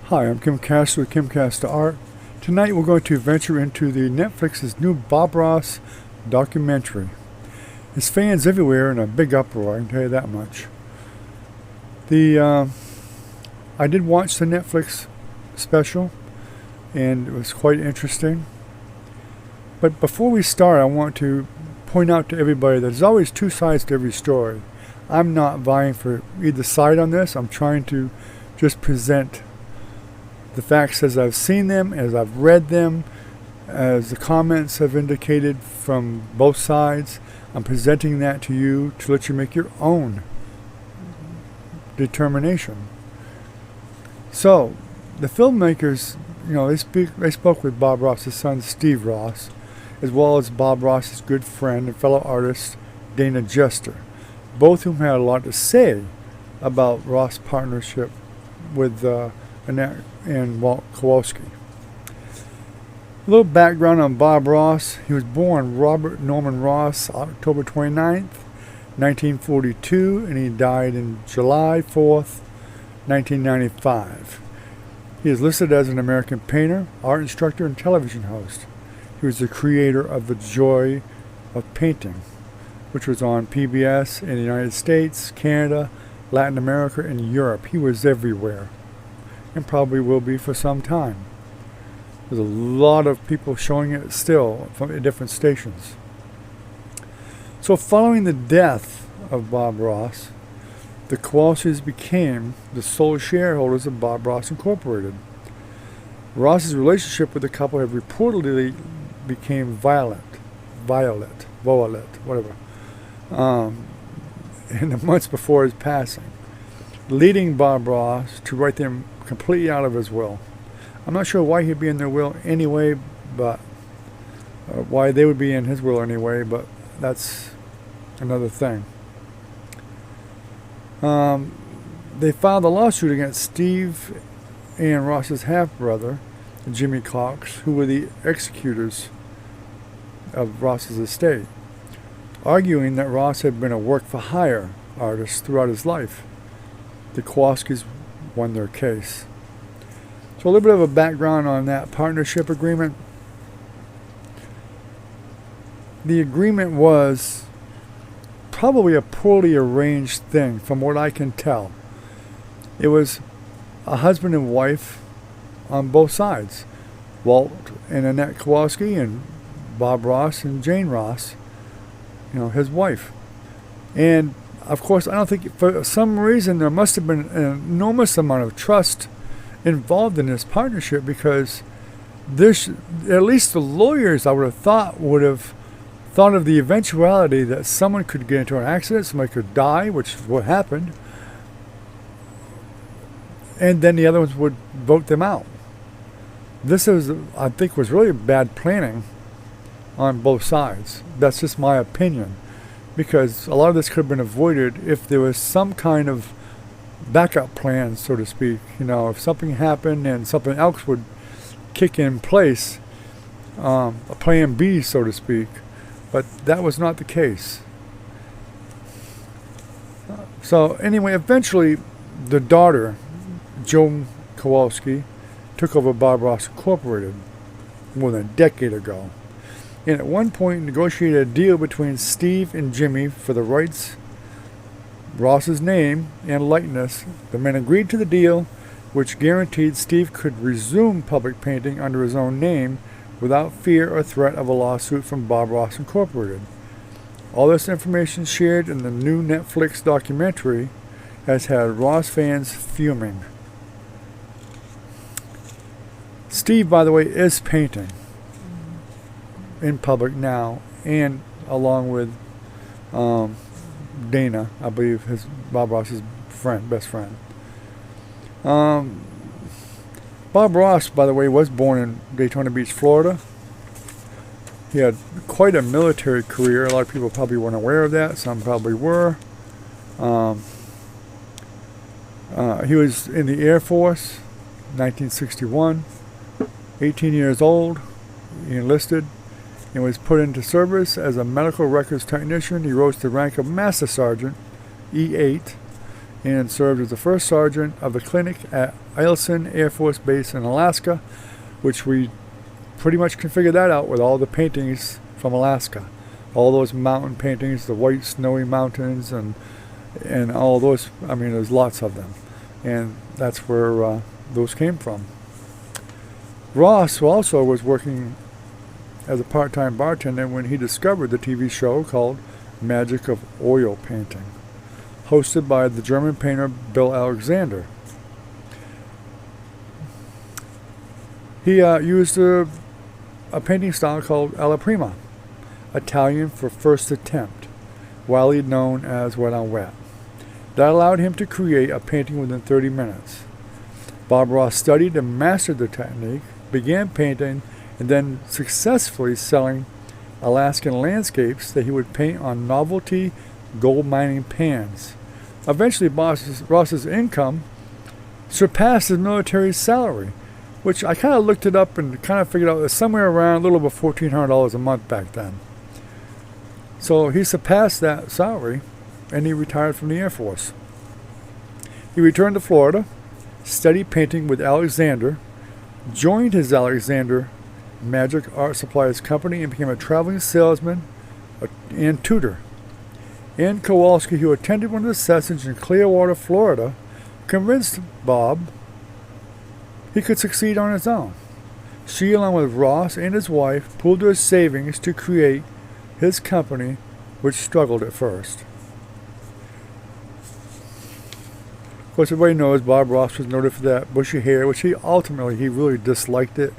Hi, I'm Kim Castor with Kimcast Art. Tonight we're going to venture into the Netflix's new Bob Ross documentary. His fans everywhere in a big uproar, I can tell you that much. I did watch the Netflix special, and it was quite interesting. But before we start, I want to point out to everybody that there's always two sides to every story. I'm not vying for either side on this. I'm trying to just present the facts as I've seen them, as I've read them, as the comments have indicated from both sides. I'm presenting that to you to let you make your own determination. So, the filmmakers, they spoke with Bob Ross's son, Steve Ross, as well as Bob Ross's good friend and fellow artist, Dana Jester, both whom had a lot to say about Ross' partnership with Annette and Walt Kowalski. A little background on Bob Ross. He was born Robert Norman Ross, October 29th, 1942, and he died in July 4th, 1995. He is listed as an American painter, art instructor, and television host. He was the creator of The Joy of Painting, which was on PBS in the United States, Canada, Latin America, and Europe. He was everywhere, and probably will be for some time. There's a lot of people showing it still from different stations. So following the death of Bob Ross, the Kowalskis became the sole shareholders of Bob Ross Incorporated. Ross's relationship with the couple had reportedly became violent, whatever, in the months before his passing, leading Bob Ross to write them completely out of his will. I'm not sure why he'd be in their will anyway, but why they would be in his will anyway, but that's another thing. They filed a lawsuit against Steve and Ross's half-brother, Jimmy Cox, who were the executors of Ross's estate, arguing that Ross had been a work-for-hire artist throughout his life. The Kowalskis won their case. So a little bit of a background on that partnership agreement. The agreement was probably a poorly arranged thing from what I can tell. It was a husband and wife on both sides. Walt and Annette Kowalski and Bob Ross and Jane Ross, his wife. And of course, I don't think, for some reason, there must have been an enormous amount of trust involved in this partnership, because at least the lawyers, I would have thought, would have thought of the eventuality that someone could get into an accident, somebody could die, which is what happened, and then the other ones would vote them out. This is, I think, was really bad planning on both sides. That's just my opinion, because a lot of this could have been avoided if there was some kind of backup plan, so to speak. If something happened and something else would kick in place, a plan B, so to speak. But that was not the case. So anyway, eventually the daughter, Joan Kowalski, took over Bob Ross Incorporated more than a decade ago, and at one point negotiated a deal between Steve and Jimmy for the rights, Ross's name and likeness. The men agreed to the deal, which guaranteed Steve could resume public painting under his own name without fear or threat of a lawsuit from Bob Ross Incorporated. All this information shared in the new Netflix documentary has had Ross fans fuming. Steve, by the way, is painting in public now, and along with Dana, I believe, Bob Ross's best friend. Bob Ross, by the way, was born in Daytona Beach, Florida. He had quite a military career. A lot of people probably weren't aware of that. Some probably were. He was in the Air Force, 1961. 18 years old, he enlisted and was put into service as a medical records technician. He rose to the rank of Master Sergeant, E8, and served as the first sergeant of the clinic at Eielson Air Force Base in Alaska, which we pretty much can figure that out with all the paintings from Alaska. All those mountain paintings, the white snowy mountains, and all those, I mean, there's lots of them. And that's where those came from. Ross also was working as a part-time bartender when he discovered the TV show called Magic of Oil Painting, hosted by the German painter Bill Alexander. He used a painting style called alla prima, Italian for first attempt, widely known as wet on wet. That allowed him to create a painting within 30 minutes. Bob Ross studied and mastered the technique, began painting, and then successfully selling Alaskan landscapes that he would paint on novelty gold mining pans. Eventually, Ross's income surpassed his military salary, which I kind of looked it up and kind of figured out it was somewhere around a little over $1,400 a month back then. So he surpassed that salary, and he retired from the Air Force. He returned to Florida, studied painting with Alexander, joined his Alexander Magic Art Supplies company, and became a traveling salesman and tutor. Ann Kowalski, who attended one of the sessions in Clearwater, Florida, convinced Bob he could succeed on his own. She, along with Ross and his wife, pooled their savings to create his company, which struggled at first. Of course, everybody knows Bob Ross was noted for that bushy hair, which he really disliked it,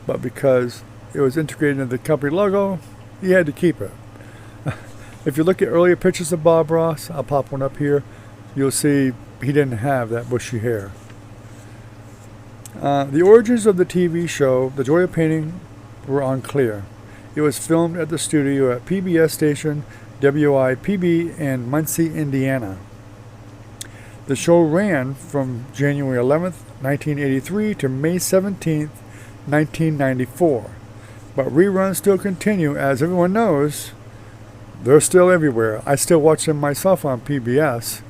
but because it was integrated into the company logo, he had to keep it. If you look at earlier pictures of Bob Ross, I'll pop one up here, you'll see he didn't have that bushy hair. The origins of the TV show, The Joy of Painting, were unclear. It was filmed at the studio at PBS station WIPB in Muncie, Indiana. The show ran from January 11th, 1983 to May 17th, 1994. But reruns still continue, as everyone knows. They're still everywhere. I still watch them myself on PBS.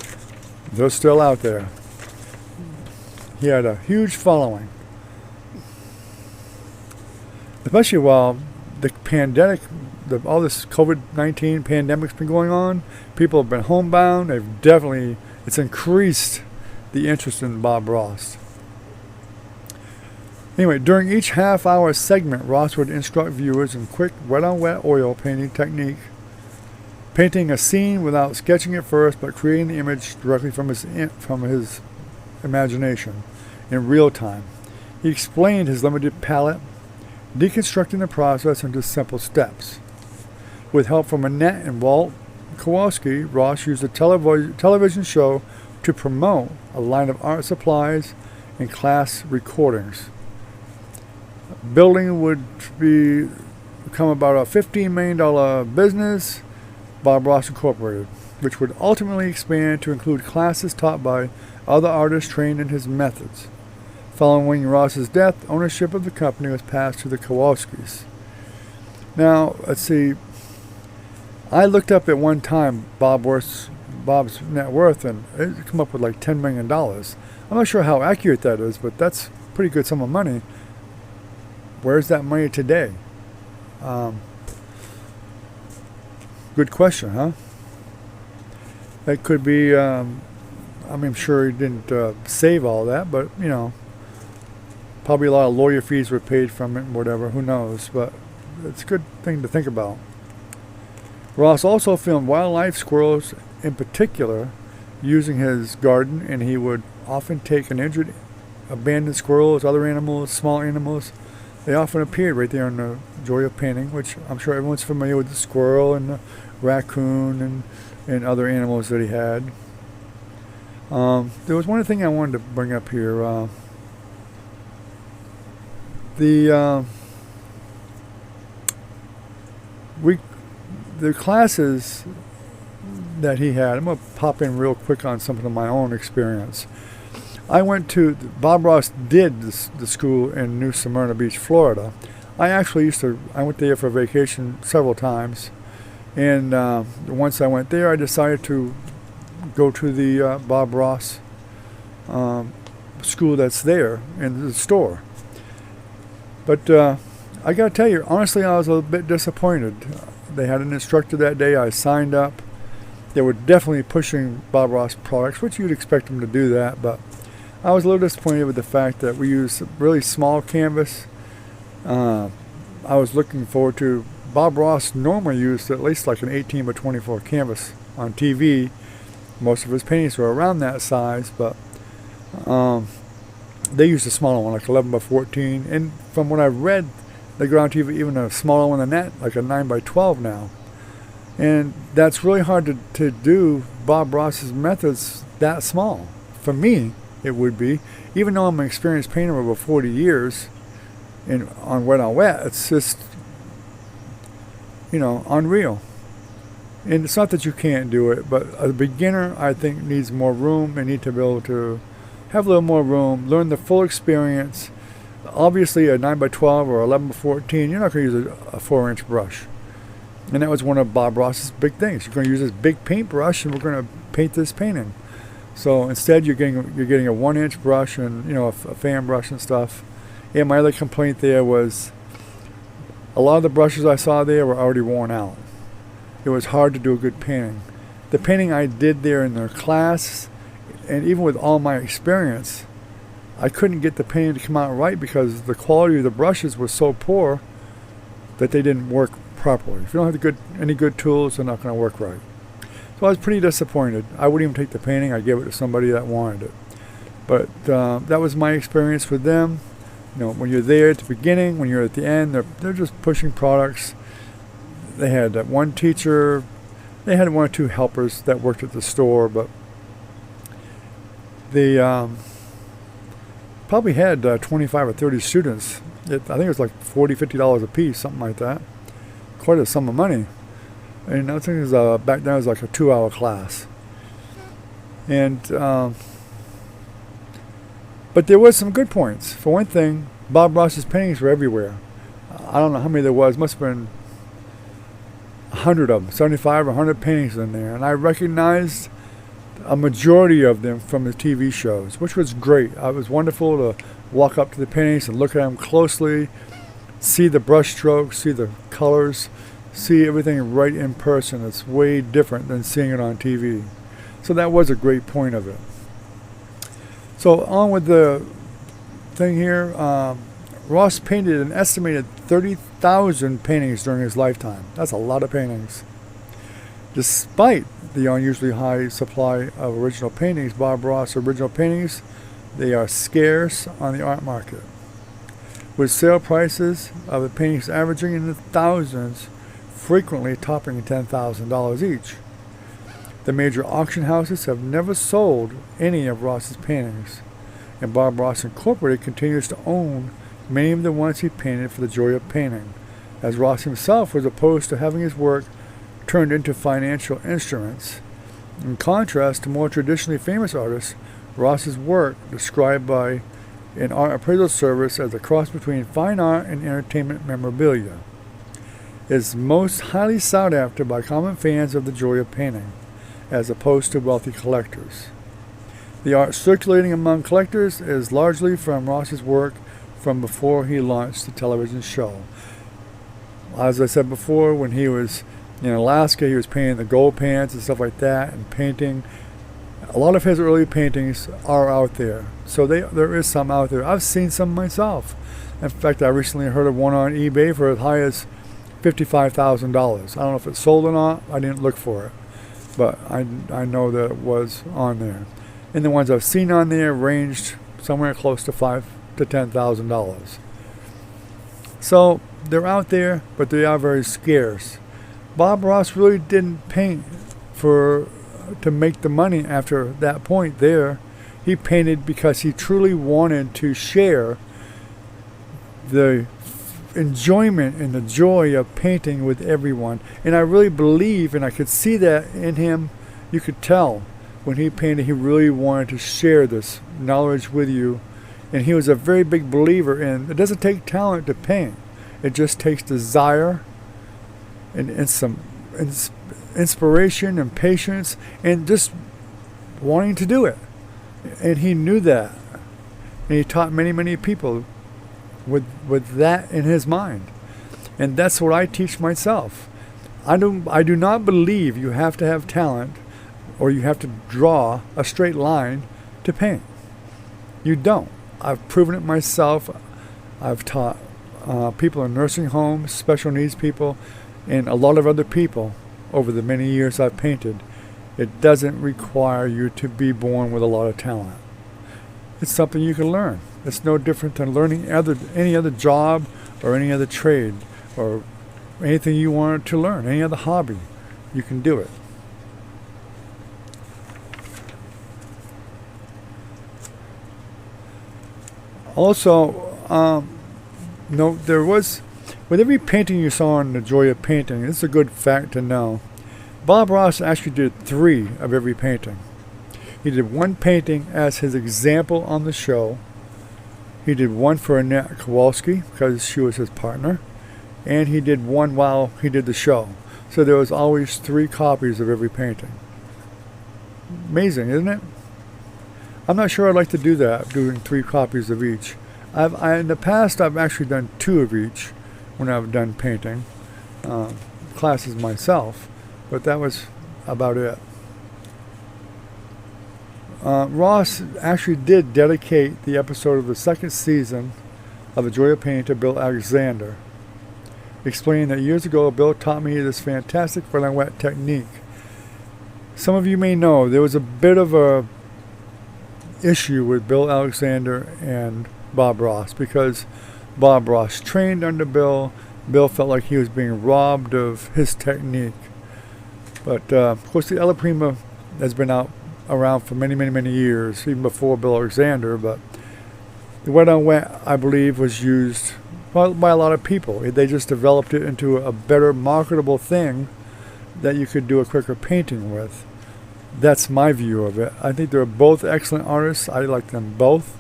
They're still out there. He had a huge following. Especially while the pandemic, all this COVID-19 pandemic's been going on, people have been homebound. It's increased the interest in Bob Ross. Anyway, during each half-hour segment, Ross would instruct viewers in quick wet-on-wet oil painting technique, painting a scene without sketching it first, but creating the image directly from his imagination in real time. He explained his limited palette, deconstructing the process into simple steps. With help from Annette and Walt Kowalski, Ross used a television show to promote a line of art supplies and class recordings. Building would become about a $15 million business, Bob Ross Incorporated, which would ultimately expand to include classes taught by other artists trained in his methods. Following Ross's death, ownership of the company was passed to the Kowalskis. Now, let's see. I looked up at one time Bob's net worth, and it came up with like $10 million. I'm not sure how accurate that is, but that's a pretty good sum of money. Where's that money today? Good question, huh? It could be, I'm sure he didn't save all that, but, probably a lot of lawyer fees were paid from it and whatever, who knows, but it's a good thing to think about. Ross also filmed wildlife, squirrels in particular, using his garden, and he would often take an injured, abandoned squirrels, other animals, small animals. They often appeared right there in The Joy of Painting, which I'm sure everyone's familiar with, the squirrel and the raccoon and other animals that he had. There was one thing I wanted to bring up here. The classes that he had, I'm going to pop in real quick on something of my own experience. Bob Ross did the school in New Smyrna Beach, Florida. I went there for vacation several times. And once I went there, I decided to go to the Bob Ross school that's there in the store. But I got to tell you, honestly, I was a bit disappointed. They had an instructor that day. I signed up. They were definitely pushing Bob Ross products, which you'd expect them to do that, but I was a little disappointed with the fact that we used really small canvas. I was looking forward to, Bob Ross normally used at least like an 18 by 24 canvas on TV. Most of his paintings were around that size, but they used a smaller one, like 11 by 14. And from what I've read, they go on TV even a smaller one than that, like a 9 by 12 now. And that's really hard to do Bob Ross's methods that small. For me, it would be. Even though I'm an experienced painter over 40 years on wet on wet, it's just, unreal. And it's not that you can't do it, but a beginner, I think, needs more room. They need to be able to have a little more room, learn the full experience. Obviously, a 9 by 12 or 11 by 14, you're not going to use a 4-inch brush. And that was one of Bob Ross's big things. You're going to use this big paintbrush, and we're going to paint this painting. So instead, you're getting a 1-inch brush and a fan brush and stuff. And my other complaint there was a lot of the brushes I saw there were already worn out. It was hard to do a good painting. The painting I did there in their class, and even with all my experience, I couldn't get the painting to come out right because the quality of the brushes was so poor that they didn't work properly. If you don't have any good tools, they're not going to work right. So I was pretty disappointed. I wouldn't even take the painting. I'd give it to somebody that wanted it. But that was my experience with them. When you're there at the beginning, when you're at the end, they're just pushing products. They had one teacher. They had 1 or 2 helpers that worked at the store, but they probably had 25 or 30 students. I think it was like $40, $50 a piece, something like that. Quite a sum of money. And I think it was back then it was like a 2-hour class. And but there was some good points. For one thing, Bob Ross's paintings were everywhere. I don't know how many there was. Must have been 100 of them, 75 or 100 paintings in there. And I recognized a majority of them from the TV shows, which was great. It was wonderful to walk up to the paintings and look at them closely, see the brush strokes, see the colors, see everything right in person. It's way different than seeing it on TV. So that was a great point of it. So on with the thing here. Ross painted an estimated 30,000 paintings during his lifetime. That's a lot of paintings. Despite the unusually high supply of original paintings, Bob Ross original paintings, they are scarce on the art market, with sale prices of the paintings averaging in the thousands, frequently topping $10,000 each. The major auction houses have never sold any of Ross's paintings, and Bob Ross Incorporated continues to own many of the ones he painted for the joy of painting, as Ross himself was opposed to having his work turned into financial instruments. In contrast to more traditionally famous artists, Ross's work, described by an art appraisal service as a cross between fine art and entertainment memorabilia, is most highly sought after by common fans of the joy of painting, as opposed to wealthy collectors. The art circulating among collectors is largely from Ross's work from before he launched the television show. As I said before, when he was in Alaska, he was painting the gold pans and stuff like that, and painting. A lot of his early paintings are out there. So there is some out there. I've seen some myself. In fact, I recently heard of one on eBay for as high as $55,000. I don't know if it's sold or not. I didn't look for it. But I know that it was on there. And the ones I've seen on there ranged somewhere close to $5,000 to $10,000. So they're out there, but they are very scarce. Bob Ross really didn't paint to make the money after that point there. He painted because he truly wanted to share the enjoyment and the joy of painting with everyone. And I really believe, and I could see that in him, you could tell when he painted, he really wanted to share this knowledge with you. And he was a very big believer in, it doesn't take talent to paint. It just takes desire and some inspiration and patience and just wanting to do it. And he knew that. And he taught many, many people with that in his mind. And that's what I teach myself. I do not believe you have to have talent or you have to draw a straight line to paint. You don't. I've proven it myself. I've taught people in nursing homes, special needs people, and a lot of other people over the many years I've painted. It doesn't require you to be born with a lot of talent. It's something you can learn. It's no different than learning any other job or any other trade or anything you want to learn, any other hobby. You can do it. Also, there was, with every painting you saw in The Joy of Painting, this is a good fact to know, Bob Ross actually did 3 of every painting. He did 1 painting as his example on the show. He did 1 for Annette Kowalski because she was his partner. And he did 1 while he did the show. So there was always 3 copies of every painting. Amazing, isn't it? I'm not sure I'd like to do that, doing 3 copies of each. In the past, I've actually done 2 of each when I've done painting classes myself, but that was about it. Ross actually did dedicate the episode of the 2nd season of The Joy of Painting to Bill Alexander, explaining that years ago Bill taught me this fantastic wet on wet technique. Some of you may know there was a bit of a issue with Bill Alexander and Bob Ross because Bob Ross trained under Bill. Bill felt like he was being robbed of his technique. But of course the Ella Prima has been around for many, many, many years, even before Bill Alexander. But the wet on wet, I believe, was used by a lot of people. They just developed it into a better marketable thing that you could do a quicker painting with. That's my view of it. I think they're both excellent artists. I like them both.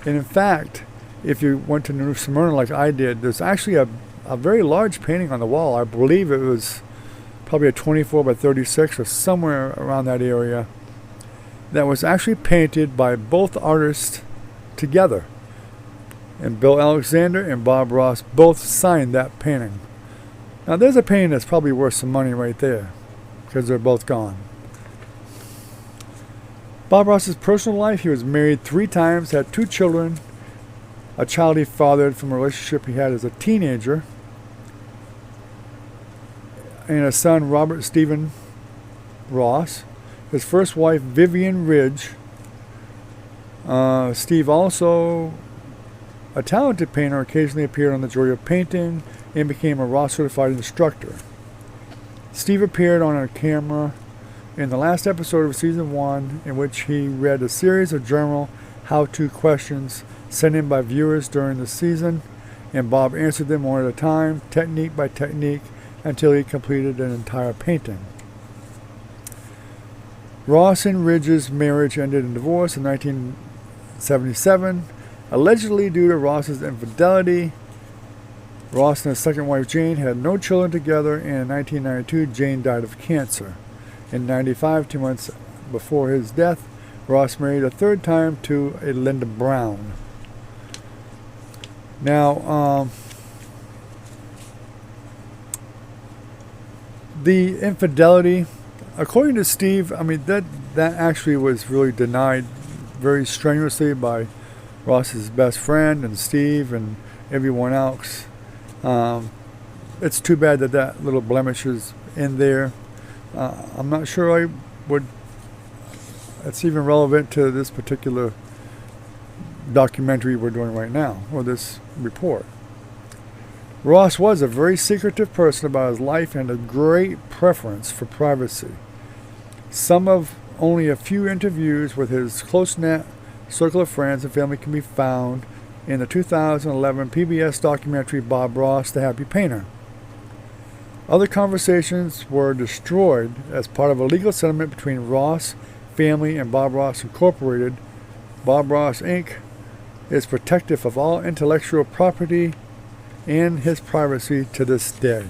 And in fact, if you went to New Smyrna like I did, there's actually a very large painting on the wall. I believe it was probably a 24 by 36 or somewhere around that area that was actually painted by both artists together. And Bill Alexander and Bob Ross both signed that painting. Now there's a painting that's probably worth some money right there because they're both gone. Bob Ross's personal life, he was married 3 times, had 2 children, a child he fathered from a relationship he had as a teenager, and a son, Robert Stephen Ross. His first wife, Vivian Ridge. Steve, also a talented painter, occasionally appeared on The Joy of Painting and became a Ross certified instructor. Steve appeared on a camera in the last episode of season 1, in which he read a series of general how-to questions sent in by viewers during the season, and Bob answered them one at a time, technique by technique, until he completed an entire painting. Ross and Ridge's marriage ended in divorce in 1977, allegedly due to Ross's infidelity. Ross and his second wife Jane had no children together, and in 1992 Jane died of cancer. In 1995, 2 months before his death, Ross married a 3rd time to a Linda Brown. Now, the infidelity, according to Steve, I mean, that actually was really denied very strenuously by Ross's best friend and Steve and everyone else. It's too bad that little blemish is in there. I'm not sure it's even relevant to this particular documentary we're doing right now, or this report. Ross was a very secretive person about his life and a great preference for privacy. Some of only a few interviews with his close-knit circle of friends and family can be found in the 2011 PBS documentary Bob Ross, The Happy Painter. Other conversations were destroyed as part of a legal settlement between Ross family and Bob Ross Incorporated. Bob Ross Inc. is protective of all intellectual property and his privacy to this day.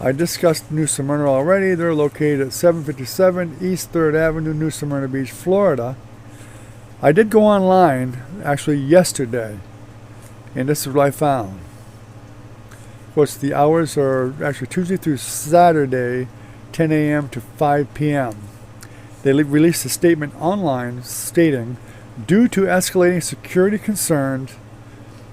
I discussed New Smyrna already. They're located at 757 East 3rd Avenue, New Smyrna Beach, Florida. I did go online, actually yesterday, and this is what I found. Of course, the hours are actually Tuesday through Saturday, 10 a.m. to 5 p.m. They released a statement online stating, due to escalating security concerns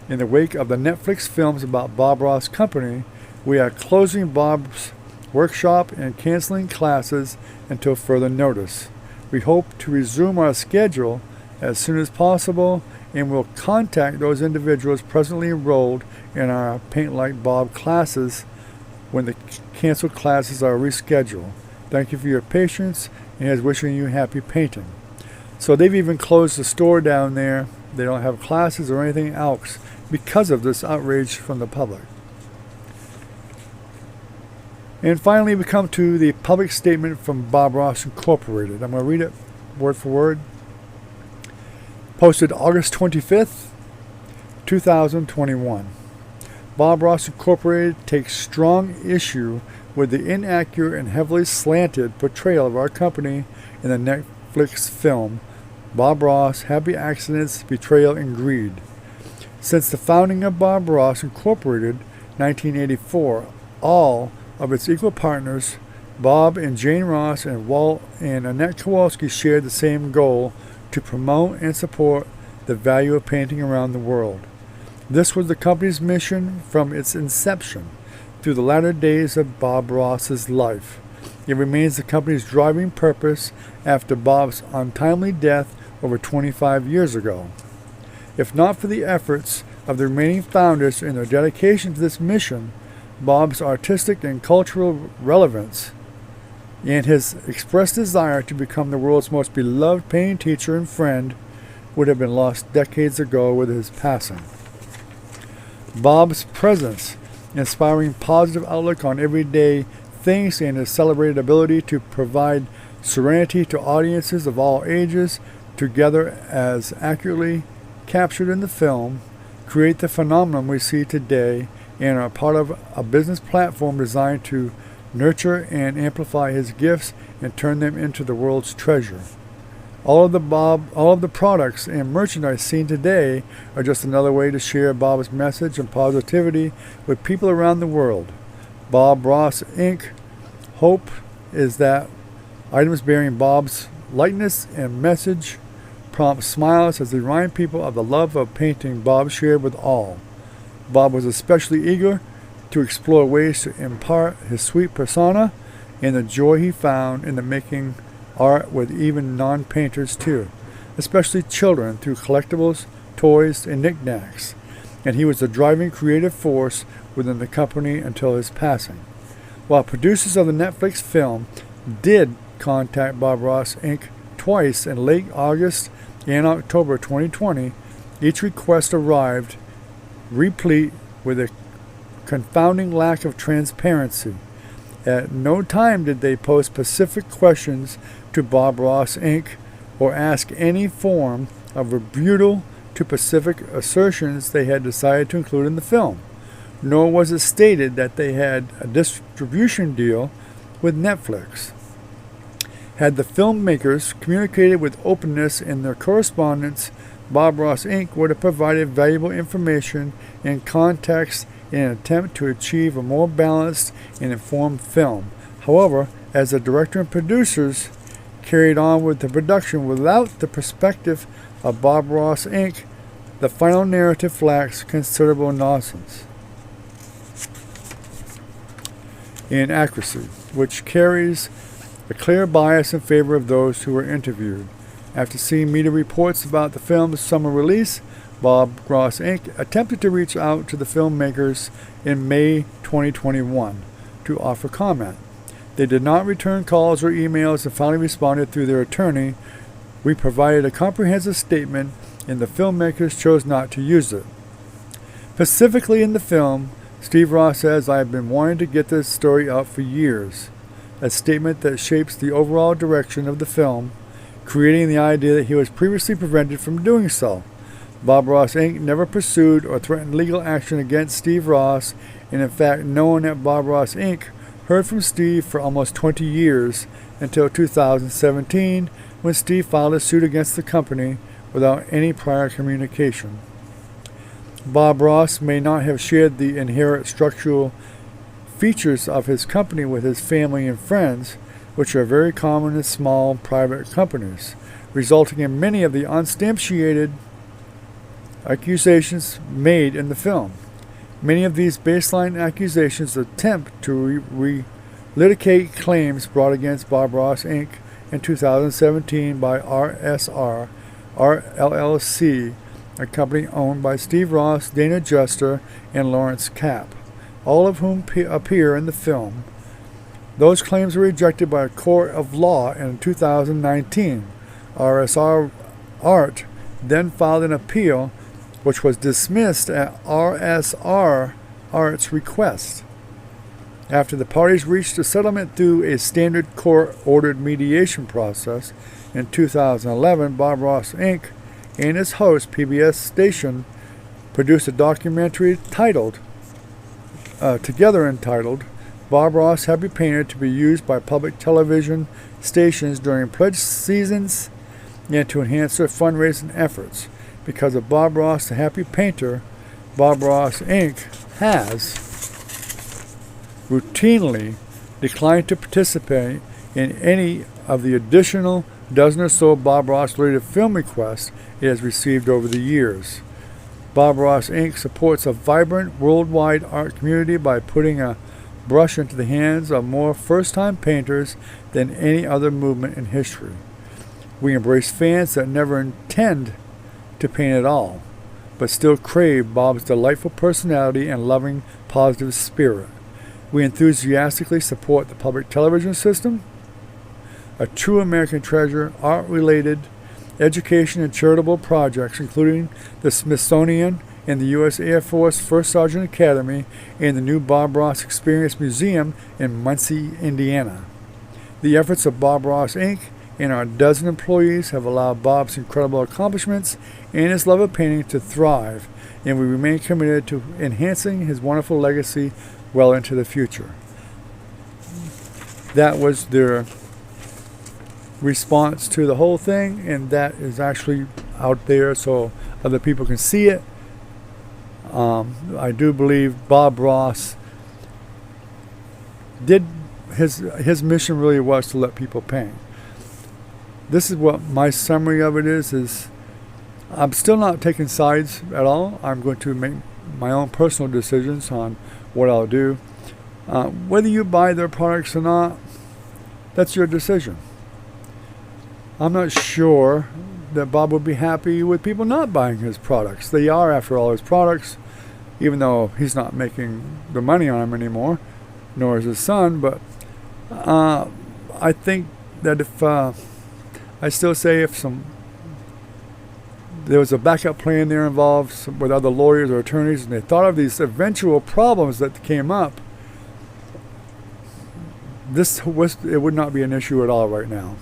in the wake of the Netflix films about Bob Ross Company, we are closing Bob's workshop and canceling classes until further notice. We hope to resume our schedule as soon as possible and will contact those individuals presently enrolled in our Paint Like Bob classes when the canceled classes are rescheduled. Thank you for your patience, and is wishing you happy painting. So they've even closed the store down there. They don't have classes or anything else because of this outrage from the public. And finally, we come to the public statement from Bob Ross Incorporated. I'm going to read it word for word. Posted August 25th, 2021. Bob Ross Incorporated takes strong issue with the inaccurate and heavily slanted portrayal of our company in the Netflix film Bob Ross, Happy Accidents, Betrayal, and Greed. Since the founding of Bob Ross Incorporated, 1984, all of its equal partners, Bob and Jane Ross and Walt and Annette Kowalskis, shared the same goal to promote and support the value of painting around the world. This was the company's mission from its inception through the latter days of Bob Ross's life. It remains the company's driving purpose after Bob's untimely death over 25 years ago. If not for the efforts of the remaining founders and their dedication to this mission, Bob's artistic and cultural relevance and his expressed desire to become the world's most beloved painting teacher and friend would have been lost decades ago with his passing. Bob's presence, inspiring positive outlook on everyday things, and his celebrated ability to provide serenity to audiences of all ages, together as accurately captured in the film, create the phenomenon we see today and are part of a business platform designed to nurture and amplify his gifts and turn them into the world's treasure. All of the products and merchandise seen today are just another way to share Bob's message and positivity with people around the world. Bob Ross Inc. hope is that items bearing Bob's likeness and message prompt smiles as they remind people of the love of painting Bob shared with all. Bob was especially eager to explore ways to impart his sweet persona and the joy he found in the making art with even non-painters too, especially children, through collectibles, toys, and knickknacks. And he was the driving creative force within the company until his passing. While producers of the Netflix film did contact Bob Ross Inc. twice in late August and October 2020, each request arrived replete with a confounding lack of transparency. At no time did they pose specific questions to Bob Ross Inc. or ask any form of rebuttal to specific assertions they had decided to include in the film, nor was it stated that they had a distribution deal with Netflix. Had the filmmakers communicated with openness in their correspondence, Bob Ross Inc. would have provided valuable information and context in an attempt to achieve a more balanced and informed film. However, as the director and producers carried on with the production without the perspective of Bob Ross Inc., the final narrative lacks considerable nuance and accuracy, which carries a clear bias in favor of those who were interviewed. After seeing media reports about the film's summer release, Bob Ross Inc. attempted to reach out to the filmmakers in May 2021 to offer comment. They did not return calls or emails and finally responded through their attorney. We provided a comprehensive statement and the filmmakers chose not to use it. Specifically in the film, Steve Ross says, "I have been wanting to get this story out for years," a statement that shapes the overall direction of the film, creating the idea that he was previously prevented from doing so. Bob Ross Inc. never pursued or threatened legal action against Steve Ross, and in fact, no one at Bob Ross Inc. heard from Steve for almost 20 years until 2017 when Steve filed a suit against the company without any prior communication. Bob Ross may not have shared the inherent structural features of his company with his family and friends, which are very common in small private companies, resulting in many of the unsubstantiated accusations made in the film. Many of these baseline accusations attempt to relitigate claims brought against Bob Ross Inc. in 2017 by RSR LLC, a company owned by Steve Ross, Dana Juster, and Lawrence Kapp, all of whom appear in the film. Those claims were rejected by a court of law in 2019. RSR Art then filed an appeal, which was dismissed at RSR Art's request. After the parties reached a settlement through a standard court-ordered mediation process in 2011, Bob Ross Inc. and its host, PBS station, produced a documentary together entitled Bob Ross Happy Painter, to be used by public television stations during pledge seasons and to enhance their fundraising efforts. Because of Bob Ross the Happy Painter, Bob Ross Inc. has routinely declined to participate in any of the additional dozen or so Bob Ross-related film requests it has received over the years. Bob Ross Inc. supports a vibrant worldwide art community by putting a brush into the hands of more first-time painters than any other movement in history. We embrace fans that never intend to paint at all, but still crave Bob's delightful personality and loving, positive spirit. We enthusiastically support the public television system, a true American treasure, art-related, education and charitable projects, including the Smithsonian and the U.S. Air Force First Sergeant Academy and the new Bob Ross Experience Museum in Muncie, Indiana. The efforts of Bob Ross Inc. and our dozen employees have allowed Bob's incredible accomplishments and his love of painting to thrive, and we remain committed to enhancing his wonderful legacy well into the future. That was their response to the whole thing, and that is actually out there so other people can see it. I do believe Bob Ross did his mission really was to let people paint. This is what my summary of it is I'm still not taking sides at all. I'm going to make my own personal decisions on what I'll do. Whether you buy their products or not, that's your decision. I'm not sure that Bob would be happy with people not buying his products. They are, after all, his products, even though he's not making the money on them anymore, nor is his son. But I think that if I still say if there was a backup plan there involved with other lawyers or attorneys, and they thought of these eventual problems that came up, it would not be an issue at all right now.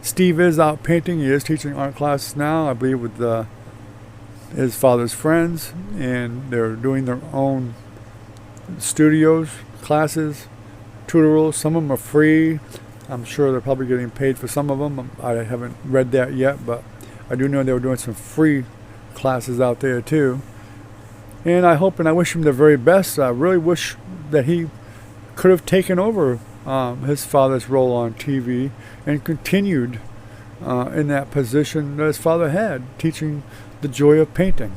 Steve is out painting. He is teaching art classes now, I believe, with his father's friends, and they're doing their own studios, classes, tutorials. Some of them are free. I'm sure they're probably getting paid for some of them. I haven't read that yet, but I do know they were doing some free classes out there too. And I hope and I wish him the very best. I really wish that he could have taken over his father's role on TV and continued in that position that his father had, teaching the joy of painting.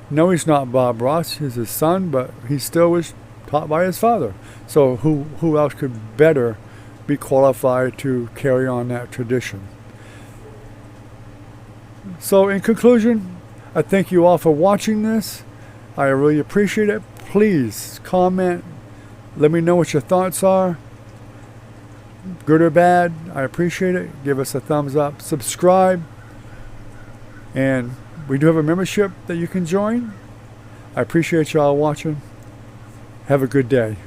No, he's not Bob Ross. He's his son, but he still was taught by his father. So who else could better be qualified to carry on that tradition? So in conclusion, I thank you all for watching this. I really appreciate it. Please comment. Let me know what your thoughts are. Good or bad, I appreciate it. Give us a thumbs up. Subscribe. And we do have a membership that you can join. I appreciate y'all watching. Have a good day.